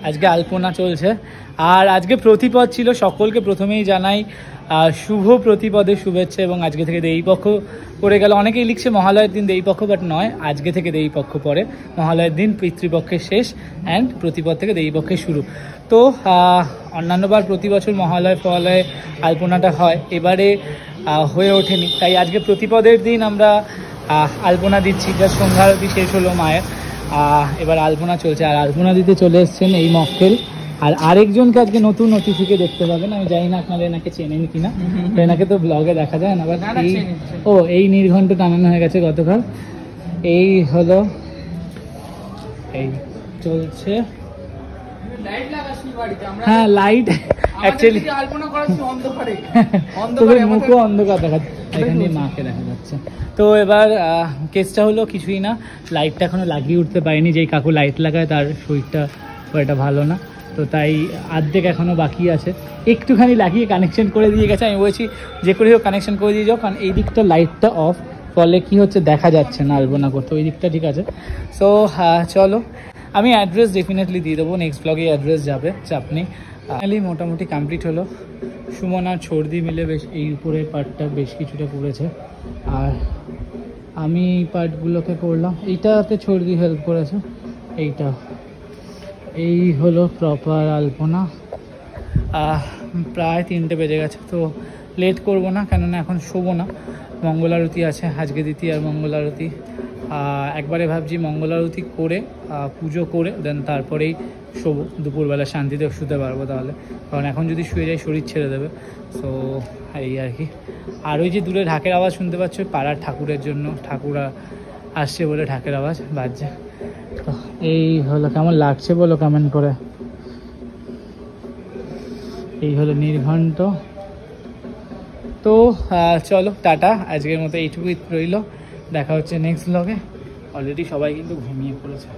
আজকে আলপনা চলছে। আর আজকে প্রতিপদ ছিল, সকলকে প্রথমেই জানাই শুভ প্রতিপদের শুভেচ্ছা। এবং আজকে থেকে দেবীপক্ষ পড়ে গেল। অনেকেই লিখছে মহালয়ের দিন দেবীপক্ষ, বাট নয়, আজকে থেকে দেবীপক্ষ পড়ে। মহালয়ের দিন পিতৃপক্ষের শেষ অ্যান্ড প্রতিপদ থেকে দেবীপক্ষের শুরু। তো অন্যান্যবার প্রতি বছর মহালয় ফহালয়ে আলপনাটা হয়, এবারে হয়ে ওঠেনি, তাই আজকে প্রতিপদের দিন আমরা আলপনা দিচ্ছি। যা সন্ধ্যা আরতি শেষ হলো মায়ের, এবার আলপনা চলছে। আর আলপনা দিতে চলে এসছেন এই মক্কেল। আর আরেকজনকে আজকে নতুন অতিথিকে দেখতে পাবেন, আমি জানি না আপনারা এনাকে চেনেন কিনা, এনাকে তো ব্লগে দেখা যায় না। এই নির্ঘণ্ট টানানো হয়ে গেছে গতকাল। এই হলো, এই চলছে। হ্যাঁ, লাইট অ্যাকচুয়ালি তোদের মুখও অন্ধকার দেখা যাচ্ছে, এখানে মাকে দেখা যাচ্ছে। তো এবার কেসটা হলো কিছুই না, লাইটটা এখনো লাগিয়ে উঠতে পারিনি। যেই কাকু লাইট লাগায় তার শরীরটা এটা ভালো না, তো তাই অর্ধেক এখনও বাকি আছে। একটুখানি লাগিয়ে কানেকশন করে দিয়ে গেছে। আমি বলছি যে করে হোক কানেকশন করে দিয়ে যাও, কারণ এই দিকটা লাইটটা অফ, ফলে কি হচ্ছে দেখা যাচ্ছে না আলপনা করতে। ওই দিকটা ঠিক আছে। সো চলো, আমি অ্যাড্রেস ডেফিনেটলি দিয়ে দেবো, নেক্সট ব্লগে অ্যাড্রেস যাবে, চাপ নেই। ফাইনালি মোটামুটি কমপ্লিট হলো। সুমন আর ছর্দি মিলে বেশ এই উপরের পার্টটা বেশ কিছুটা করেছে, আর আমি এই পার্টগুলোকে করলাম। এইটাতে ছর্দি হেল্প করেছে। এইটা এই হলো প্রপার আলপনা। প্রায় 3টে বেজে গেছে, তো লেট করব না, কেননা এখন শোবো না। মঙ্গল আরতি আছে আজকে, দ্বিতীয় মঙ্গল আরতি। একবারে ভাবছি মঙ্গল আরতি করে পুজো করে দেন তারপরেই শোবো, দুপুরবেলা শান্তিতে শুতে পারবো তাহলে। কারণ এখন যদি শুয়ে যাই শরীর ছেড়ে দেবে। সো এই আর কি। আর ওই যে দূরে ঢাকের আওয়াজ শুনতে পাচ্ছ, পাড়ার ঠাকুরের জন্য, ঠাকুরা আসছে বলে ঢাকের আওয়াজ বাজছে। এই হলো, কেমন লাগছে বলো কমেন্ট করে। এই হলো নির্ঘণ্ট। তো চলো টাটা, আজকের মতো এইটুকুই রইল। দেখা হচ্ছে নেক্সট ব্লগে। অলরেডি সবাই কিন্তু ঘুমিয়ে পড়েছে,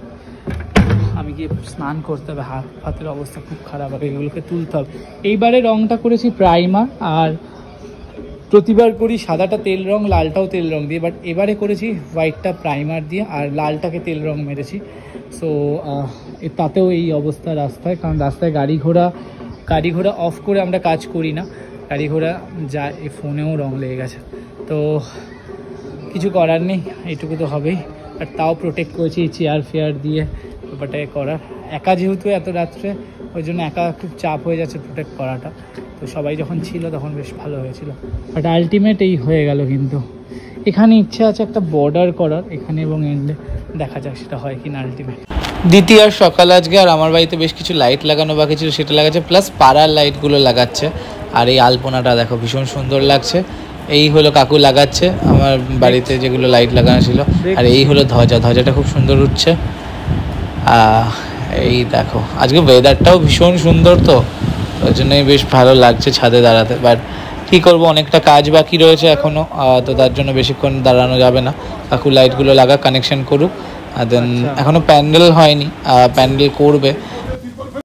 আমি গিয়ে স্নান করতে হবে। হাতের অবস্থা খুব খারাপ, আর এগুলোকে তুলতে হবে। এইবারে রঙটা করেছি প্রাইমার, আর প্রতিবার করি সাদাটা তেল রং, লালটাও তেল রং দিয়ে, বাট এবারে করেছি হোয়াইটটা প্রাইমার দিয়ে আর লালটাকে তেল রং মেরেছি। সো তাতেও এই অবস্থা রাস্তায়, কারণ রাস্তায় গাড়ি ঘোড়া অফ করে আমরা কাজ করি না, গাড়ি ঘোড়া যা, এই ফোনেও রং লেগে গেছে। তো কিছু করার নেই, এইটুকু তো হবেই। আর তাও প্রোটেক্ট করেছি এই চেয়ার ফেয়ার দিয়ে ব্যাপারটাকে করার। একা যেহেতু এত রাত্রে, ওই জন্য একা খুব চাপ হয়ে যাচ্ছে প্রোটেক্ট করাটা। তো সবাই যখন ছিল তখন বেশ ভালো হয়েছিল, বাট আলটিমেট এই হয়ে গেল। কিন্তু এখানে ইচ্ছা আছে একটা বর্ডার করার, এখানে এবং এন্ডে, দেখা যাক সেটা হয় কি না আলটিমেট। দ্বিতীয় সকাল আজকে, আর আমার বাড়িতে বেশ কিছু লাইট লাগানো বাকি ছিল, সেটা লাগাচ্ছে, প্লাস পাড়ার লাইটগুলো লাগাচ্ছে। আর এই আলপনাটা দেখো ভীষণ সুন্দর লাগছে। এই হলো কাকু লাগাচ্ছে আমার বাড়িতে যেগুলো লাইট লাগানো ছিল। আর এই হলো ধ্বজাটা খুব সুন্দর উঠছে। এই দেখো আজকে ওয়েদারটাও ভীষণ সুন্দর, তো ওই জন্যই বেশ ভালো লাগছে ছাদে দাঁড়াতে। বাট কী করবো, অনেকটা কাজ বাকি রয়েছে এখনও, তো তার জন্য বেশিক্ষণ দাঁড়ানো যাবে না। কাকু লাইটগুলো লাগা, কানেকশন করুক। আর দেন এখনও প্যান্ডেল হয়নি, প্যান্ডেল করবে।